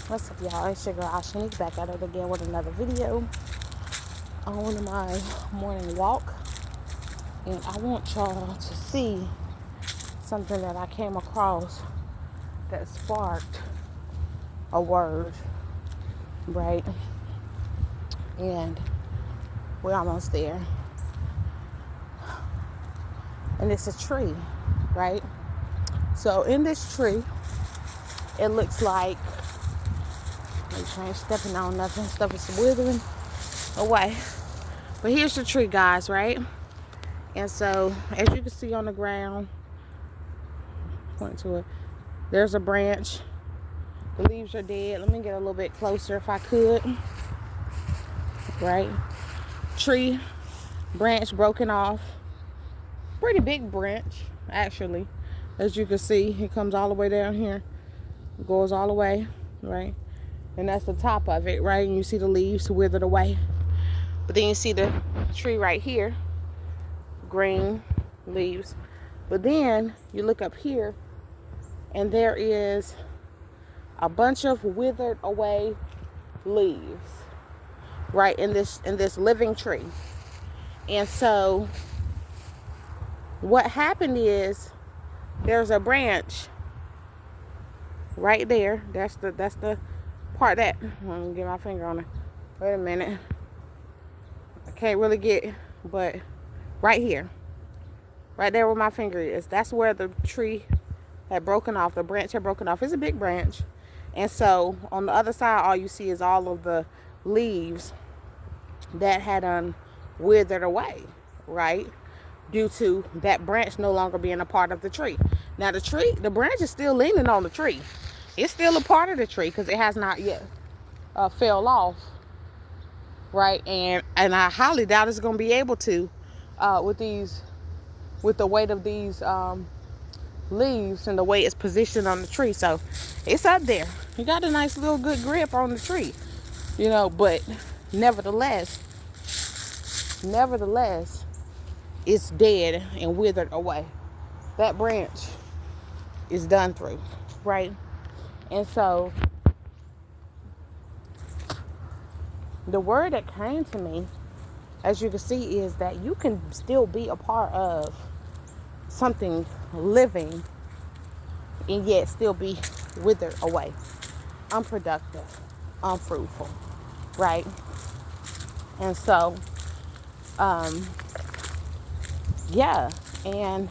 What's up, y'all? It's your girl Ashanique back at it again with another video on my morning walk. And I want y'all to see something that I came across that sparked a word, right? And we're almost there. And it's a tree, right? So in this tree, it looks like, make sure I ain't stepping on nothing, stuff is withering away. But here's the tree, guys, right? And so, as you can see on the ground, point to it, there's a branch. The leaves are dead. Let me get a little bit closer if I could. Right? Tree, branch broken off. Pretty big branch, actually. As you can see, it comes all the way down here. It goes all the way, right? And that's the top of it, right? And you see the leaves withered away. But then you see the tree right here. Green leaves. But then you look up here and there is a bunch of withered away leaves, right, in this living tree. And so what happened is there's a branch right there. That's the part that, let me get my finger on it. Wait a minute. I can't really get, but right here, right there where my finger is, that's where the tree had broken off. The branch had broken off. It's a big branch. And so on the other side, all you see is all of the leaves that had withered away, right? Due to that branch no longer being a part of the tree. Now the branch is still leaning on the tree. It's still a part of the tree because it has not yet fell off, right? And I highly doubt it's going to be able to with the weight of these leaves and the way it's positioned on the tree. So it's up there. You got a nice little good grip on the tree, but nevertheless, it's dead and withered away. That branch is done through, right? And so the word that came to me, as you can see, is that you can still be a part of something living and yet still be withered away, unproductive, unfruitful, right? And so yeah, and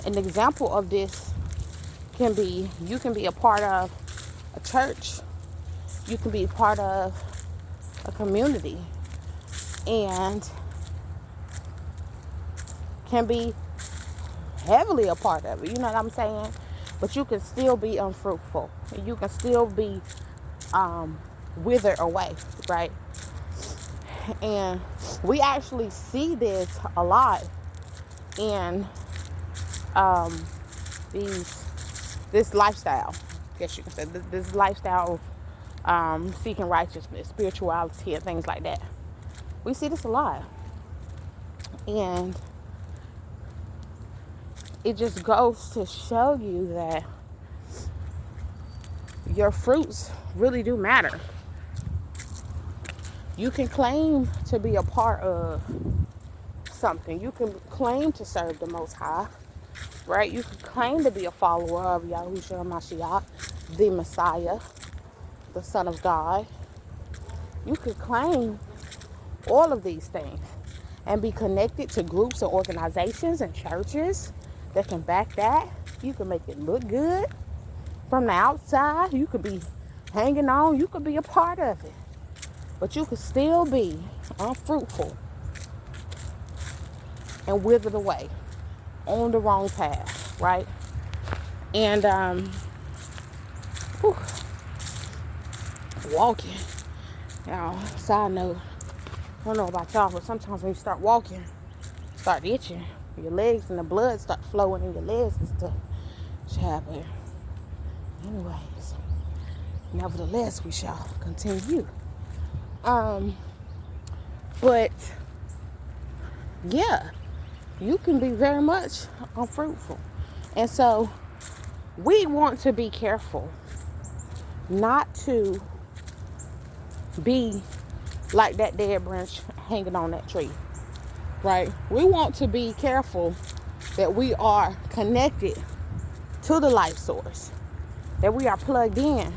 an example of this can be, you can be a part of a church, you can be part of a community, and can be heavily a part of it, you know what I'm saying? But you can still be unfruitful. You can still be withered away, right? And we actually see this a lot in this lifestyle, I guess you can say, this lifestyle of seeking righteousness, spirituality, and things like that. We see this a lot. And it just goes to show you that your fruits really do matter. You can claim to be a part of something. You can claim to serve the Most High, right? You can claim to be a follower of Yahushua Mashiach, the Messiah, the Son of God. You could claim all of these things and be connected to groups and organizations and churches that can back that. You can make it look good from the outside. You could be hanging on. You could be a part of it. But you could still be unfruitful and withered away on the wrong path, right? And walking. Y'all, side note, I don't know about y'all, but sometimes when you start walking, start itching. Your legs and the blood start flowing in your legs and stuff. But anyways, nevertheless, we shall continue. But yeah, you can be very much unfruitful. And so we want to be careful not to be like that dead branch hanging on that tree, right? We want to be careful that we are connected to the life source, that we are plugged in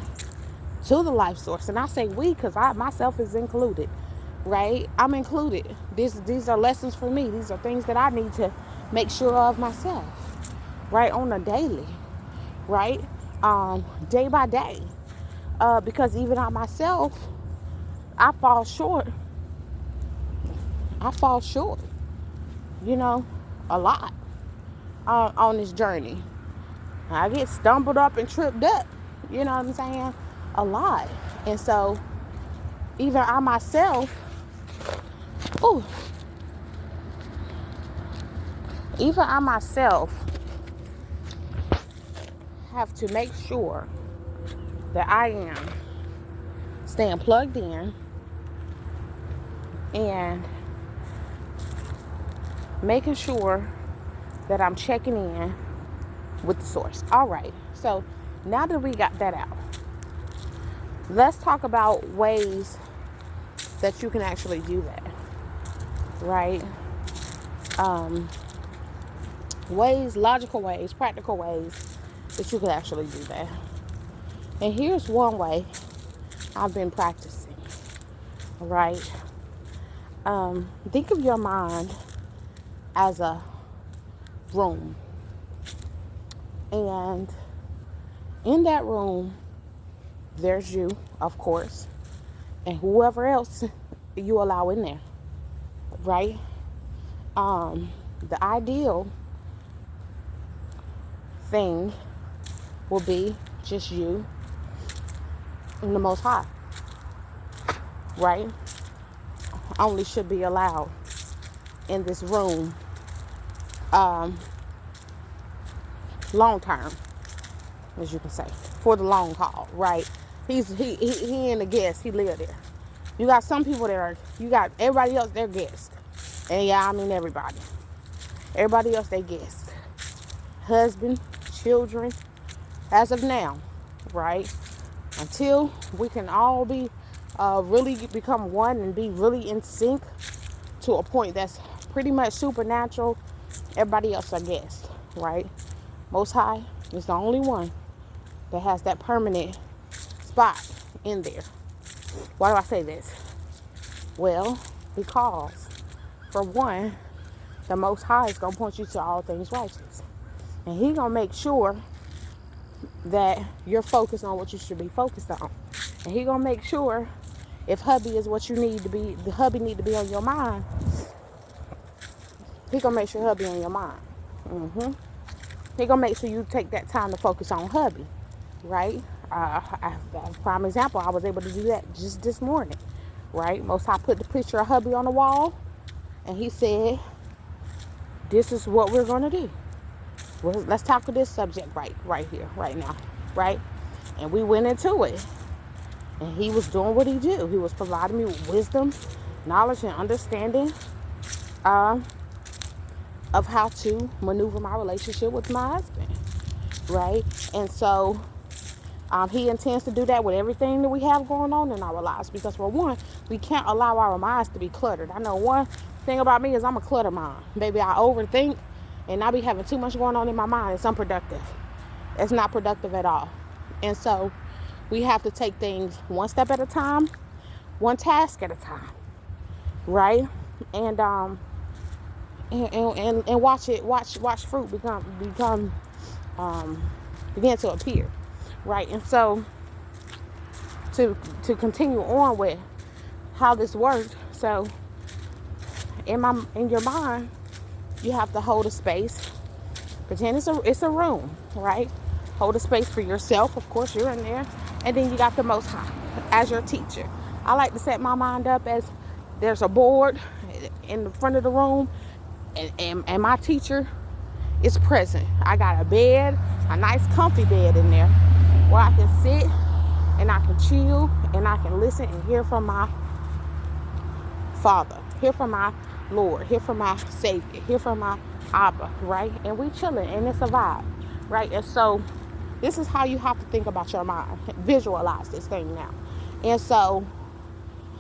to the life source. And I say we because I myself is included, right? I'm included. These are lessons for me. These are things that I need to make sure of myself, right, on a daily, right, day by day, because even I myself, I fall short. I fall short, you know, a lot on this journey. I get stumbled up and tripped up, you know what I'm saying, a lot. And so even I myself, ooh, even I myself have to make sure that I am staying plugged in and making sure that I'm checking in with the source. All right, so now that we got that out, let's talk about ways that you can actually do that, right? Ways, logical ways, practical ways that you can actually do that. And here's one way I've been practicing, right? Think of your mind as a room. And in that room, there's you, of course, and whoever else you allow in there, right? The ideal thing will be just you and the Most High, right? Only should be allowed in this room long term, as you can say, for the long haul, right? He ain't a guest, he live there. You got some people you got everybody else, they're guests. And yeah, I mean everybody else, they guests. Husband, children, as of now, right? Until we can all be really become one and be really in sync to a point that's pretty much supernatural, everybody else are guests, right? Most High is the only one that has that permanent spot in there. Why do I say this? Well, because for one, the Most High is going to point you to all things righteous. And He going to make sure that you're focused on what you should be focused on. And He going to make sure if hubby is what you need to be, the hubby need to be on your mind, He going to make sure hubby on your mind. He going to make sure you take that time to focus on hubby, right? Prime example, I was able to do that just this morning, right? Most High put the picture of hubby on the wall, and He said, this is what we're going to do. Well, let's tackle this subject right here, right now, right? And we went into it. And He was doing what He do. He was providing me with wisdom, knowledge, and understanding of how to maneuver my relationship with my husband, right? And so He intends to do that with everything that we have going on in our lives. Because for one, we can't allow our minds to be cluttered. I know one thing about me is I'm a clutter mind. Baby, I overthink and I be having too much going on in my mind. It's unproductive. It's not productive at all. And so we have to take things one step at a time, one task at a time, right? And watch fruit begin to appear, right? And so to continue on with how this worked, so in your mind, you have to hold a space. Pretend it's a room, right? Hold a space for yourself. Of course, you're in there. And then you got the Most High as your teacher. I like to set my mind up as there's a board in the front of the room, and my teacher is present. I got a bed, a nice comfy bed in there where I can sit and I can chill and I can listen and hear from my Father, hear from my Lord, hear from my Savior, hear from my Abba, right? And we chilling, and it's a vibe, right? And so This is how you have to think about your mind. Visualize this thing now. And so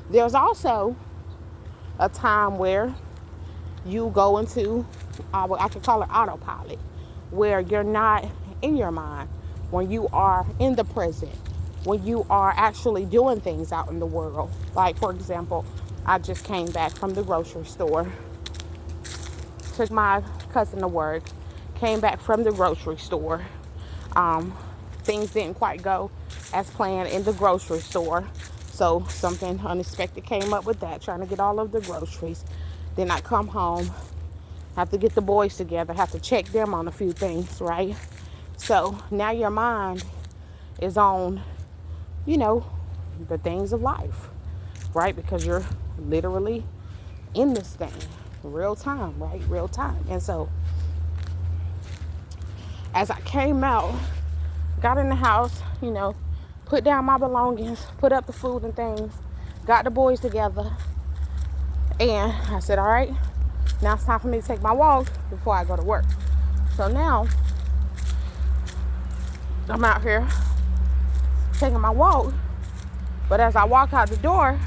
there's also a time where you go into, I could call it autopilot, where you're not in your mind, when you are in the present, when you are actually doing things out in the world. Like, for example, I just came back from the grocery store, took my cousin to work, came back from the grocery store. Things didn't quite go as planned in the grocery store. So something unexpected came up with that, trying to get all of the groceries. Then I come home, have to get the boys together, have to check them on a few things, right? So now your mind is on, the things of life, right? Because you're literally in this thing, real time, right? Real time. And so as I came out, got in the house, put down my belongings, put up the food and things, got the boys together, and I said, all right, now it's time for me to take my walk before I go to work. So now I'm out here taking my walk, but as I walk out the door,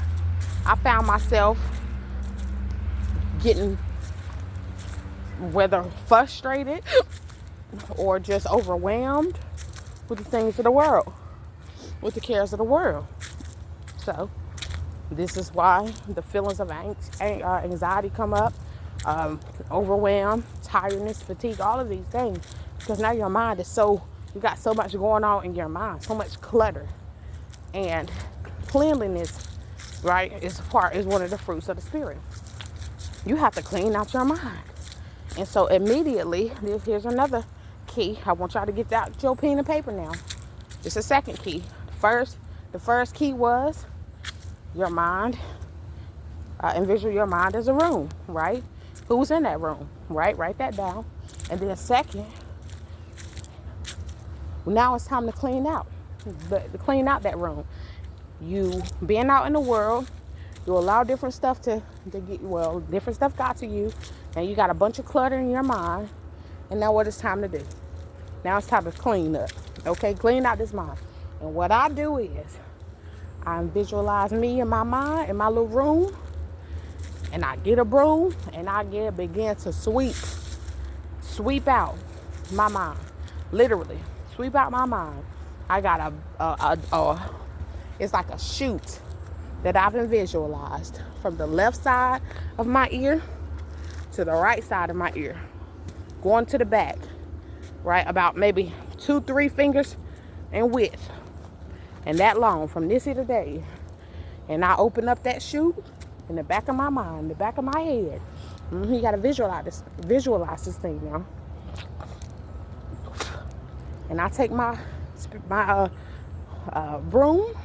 I found myself getting whether frustrated or just overwhelmed with the things of the world, with the cares of the world. So this is why the feelings of anxiety come up, overwhelm, tiredness, fatigue, all of these things, because now your mind is you got so much going on in your mind, so much clutter. And cleanliness, right, is one of the fruits of the spirit. You have to clean out your mind. And so immediately, here's another key. I want y'all to get out your pen and paper now. It's a second key. The first key was your mind. Envision your mind as a room, right? Who's in that room, right? Write that down. And then second, now it's time to clean out. To clean out that room. You being out in the world, you allow different stuff different stuff got to you, and you got a bunch of clutter in your mind. And now what it's time to do? Now it's time to clean up. Okay, clean out this mind. And what I do is I visualize me in my mind, in my little room, and I get a broom and I begin to sweep out my mind. Literally, sweep out my mind. I got it's like a chute that I've been visualized from the left side of my ear to the right side of my ear, going to the back, right, about maybe 2-3 fingers in width, and that long from this here to there. And I open up that chute in the back of my mind, the back of my head. You gotta visualize this thing now. And I take my broom,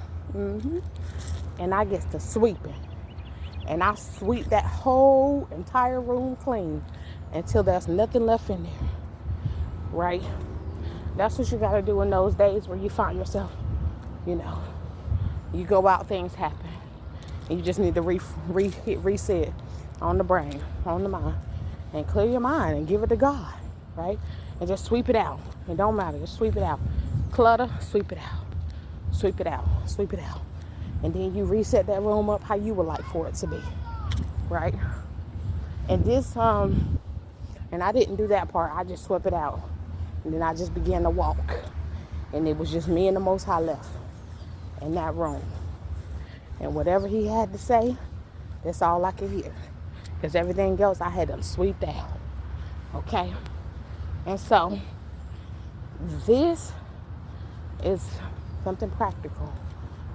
and I get to sweeping. And I sweep that whole entire room clean until there's nothing left in there, right? That's what you gotta do in those days where you find yourself, you go out, things happen. And you just need to reset on the brain, on the mind, and clear your mind and give it to God, right? And just sweep it out. It don't matter, just sweep it out. Clutter, sweep it out. Sweep it out, sweep it out. And then you reset that room up how you would like for it to be, right? And this, and I didn't do that part. I just swept it out. And then I just began to walk. And it was just me and the Most High left in that room. And whatever he had to say, that's all I could hear. Because everything else I had to sweep out. Okay? And so, this is something practical.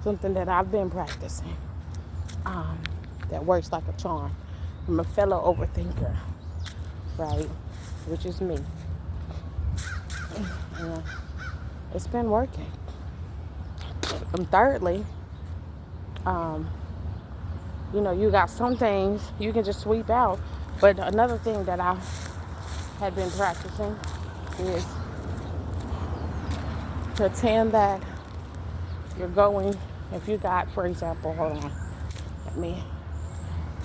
Something that I've been practicing. That works like a charm. I'm a fellow overthinker. Right? Which is me. And it's been working. And thirdly, you got some things you can just sweep out. But another thing that I have been practicing is pretend that you're going, if you got, for example, hold on, let me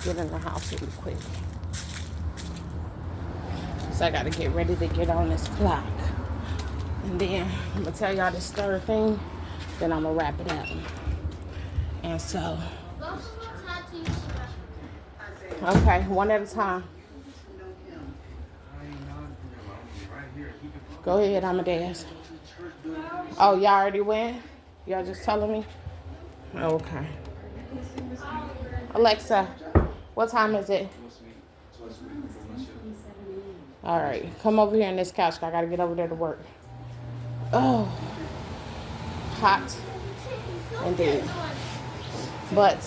get in the house really quick. So I got to get ready to get on this clock. And then I'm gonna tell y'all this third thing, then I'm gonna wrap it up. And so, okay, one at a time. Go ahead, Amadeus. Oh, y'all already went? Y'all just telling me? Okay. Alexa, what time is it? All right, come over here on this couch. I gotta get over there to work. Oh, hot indeed. But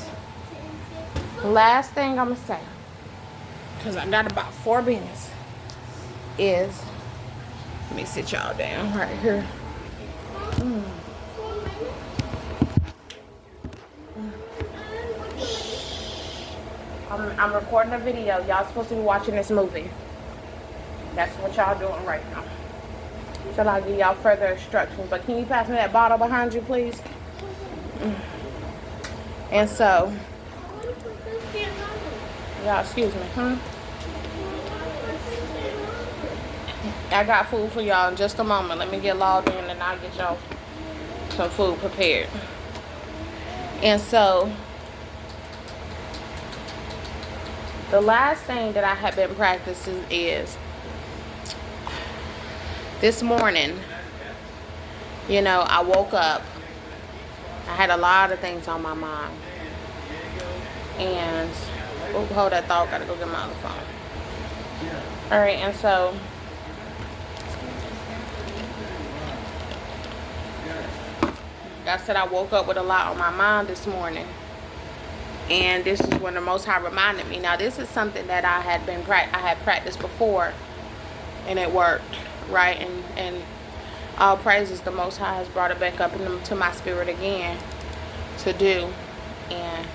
last thing I'm gonna say, because I got about 4 minutes, is let me sit y'all down right here. I'm recording a video. Y'all supposed to be watching this movie. That's what y'all doing right now. So I'll give y'all further instructions. But can you pass me that bottle behind you, please? And so, y'all, excuse me, I got food for y'all in just a moment. Let me get logged in and I'll get y'all some food prepared. And so, the last thing that I have been practicing is this morning, you know, I woke up. I had a lot of things on my mind. And, oh, hold that thought. Gotta go get my other phone. All right, and so, like I said, I woke up with a lot on my mind this morning. And this is when the Most High reminded me. Now, this is something that I had practiced before, and it worked, right? And all praises, the Most High has brought it back up into my spirit again to do, and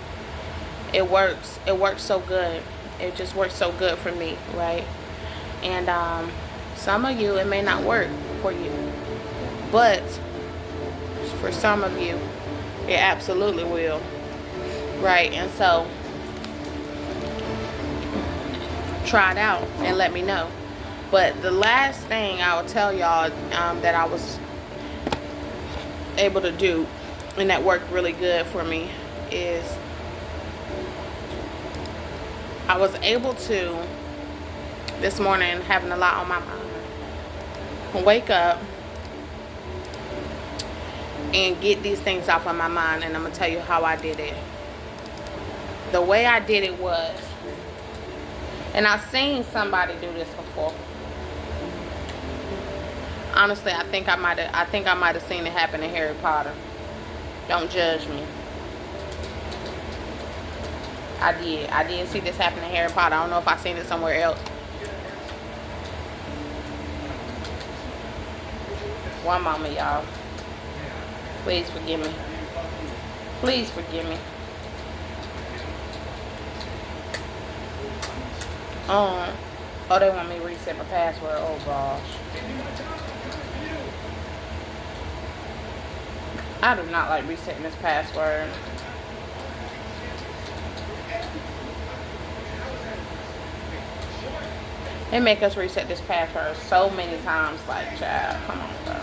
it works. It works so good. It just works so good for me, right? And some of you, it may not work for you, but for some of you, it absolutely will. Right, and so try it out and let me know. But the last thing I will tell y'all that I was able to do, and that worked really good for me, is I was able to, this morning, having a lot on my mind, wake up and get these things off of my mind. And I'm going to tell you how I did it. The way I did it was, and I've seen somebody do this before. Honestly, I think I might have seen it happen in Harry Potter. Don't judge me. I did see this happen in Harry Potter. I don't know if I've seen it somewhere else. One moment, y'all. Please forgive me. Please forgive me. Oh, they want me to reset my password. Oh gosh. I do not like resetting this password. They make us reset this password so many times, like, child, come on, bro.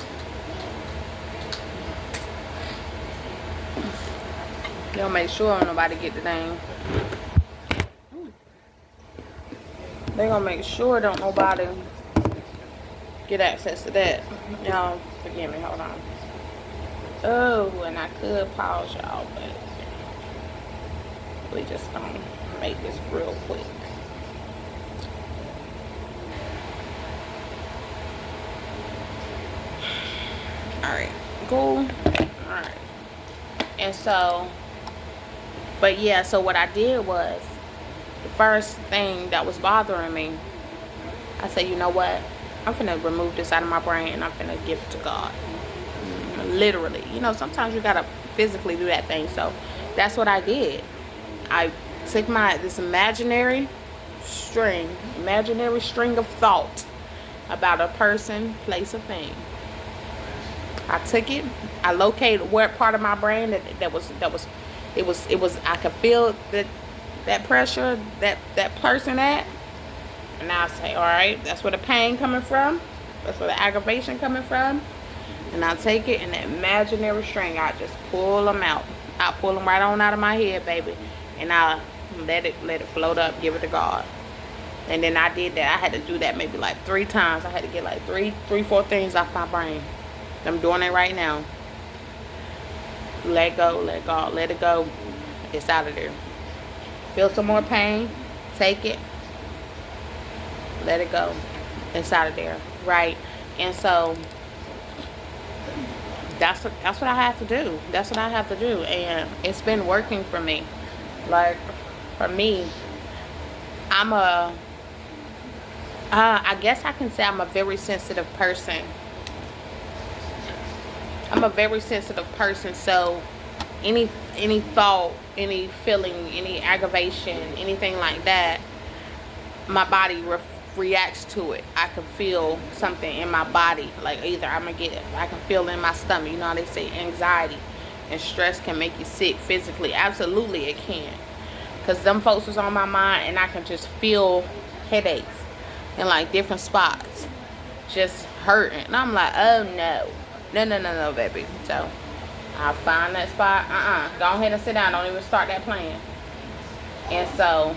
They'll make sure nobody get the thing. They gonna make sure don't nobody get access to that. Y'all, forgive me, hold on. Oh, and I could pause y'all, but we just gonna make this real quick. Alright, cool. Alright. And so, but yeah, so what I did was, the first thing that was bothering me, I said, you know what? I'm finna remove this out of my brain and I'm finna give it to God. Literally. You know, sometimes you gotta physically do that thing. So that's what I did. I took this imaginary string of thought about a person, place, or thing. I took it. I located where part of my brain that was I could feel that pressure, that person at. And I say, all right, that's where the pain coming from. That's where the aggravation coming from. And I take it and that imaginary string, I just pull them out. I pull them right on out of my head, baby. And I let it float up, give it to God. And then I did that. I had to do that maybe like 3 times. I had to get like 4 things off my brain. I'm doing it right now. Let go, let God, let it go. It's out of there. Feel some more pain, take it, let it go. It's out of there, right? And so that's what I have to do. That's what I have to do, and it's been working for me. Like, for me, I guess I can say I'm a very sensitive person. I'm a very sensitive person, so any thought, any feeling, any aggravation, anything like that, my body reacts to it. I can feel something in my body, like either I can feel in my stomach. You know how they say anxiety and stress can make you sick physically. Absolutely it can, because them folks was on my mind, and I can just feel headaches in like different spots just hurting, and I'm like, oh no, baby. So I find that spot, go ahead and sit down, don't even start that plan. And so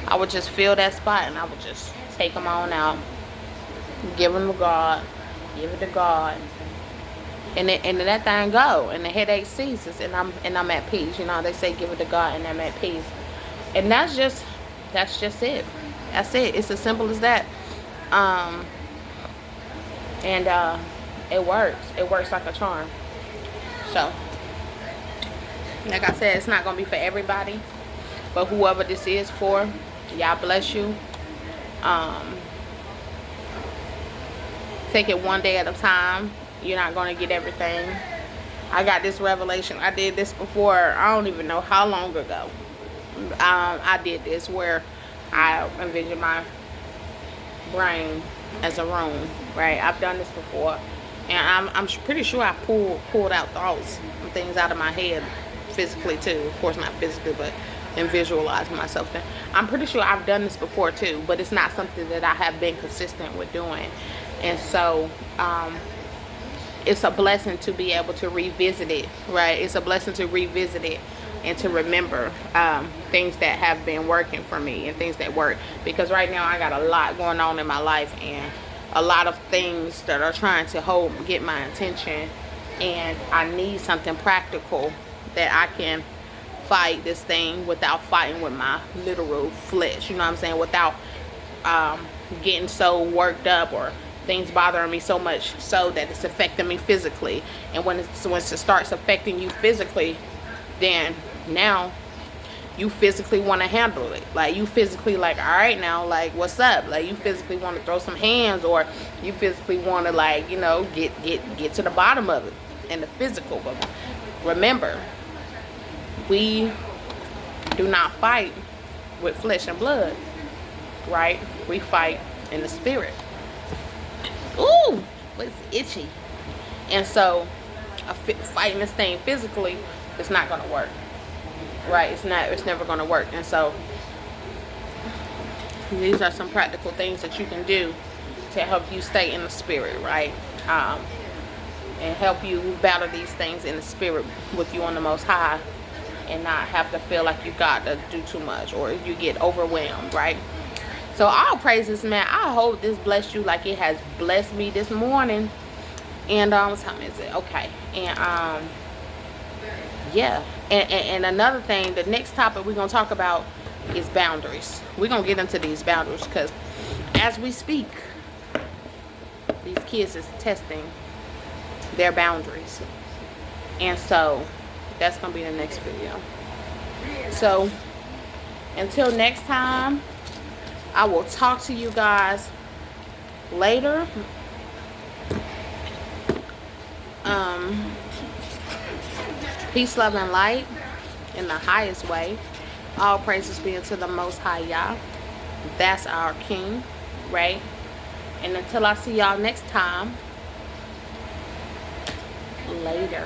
I would just feel that spot, and I would just take them on out, give them to God, give it to God, and then that thing go, and the headache ceases, and I'm at peace. You know, they say give it to God, and I'm at peace. And that's just it. That's it. It's as simple as that. It works. It works like a charm. So, like I said, it's not gonna be for everybody, but whoever this is for, y'all bless you. Take it one day at a time. You're not gonna get everything. I got this revelation. I did this before, I don't even know how long ago. I did this where I envisioned my brain as a room, right? I've done this before, and I'm pretty sure I pulled out thoughts and things out of my head physically too. Of course not physically, but and visualizing myself there. I'm pretty sure I've done this before too, but it's not something that I have been consistent with doing. And so it's a blessing to be able to revisit it, right? It's a blessing to revisit it and to remember things that have been working for me and things that work. Because right now I got a lot going on in my life, and a lot of things that are trying to get my attention, and I need something practical that I can fight this thing without fighting with my literal flesh, you know what I'm saying, without getting so worked up or things bothering me so much so that it's affecting me physically. And once it starts affecting you physically, then now you physically want to handle it. Like, you physically like, all right now, like, what's up? Like, you physically want to throw some hands, or you physically want to, like, you know, get to the bottom of it in the physical. But remember, we do not fight with flesh and blood, right? We fight in the spirit. Ooh, it's itchy. And so fighting this thing physically, it's not going to work, right? It's never going to work. And so these are some practical things that you can do to help you stay in the spirit, right? And help you battle these things in the spirit with you on the Most High, and not have to feel like you got to do too much or you get overwhelmed, right? So all praises, man. I hope this blessed you like it has blessed me this morning. And what time is it? Okay. And yeah. And another thing, the next topic we're gonna talk about is boundaries. We're gonna get into these boundaries, because as we speak, these kids is testing their boundaries. And so that's gonna be the next video. So until next time, I will talk to you guys later. Peace, love, and light in the highest way. All praises be unto the Most High Yah. That's our King, right? And until I see y'all next time, later.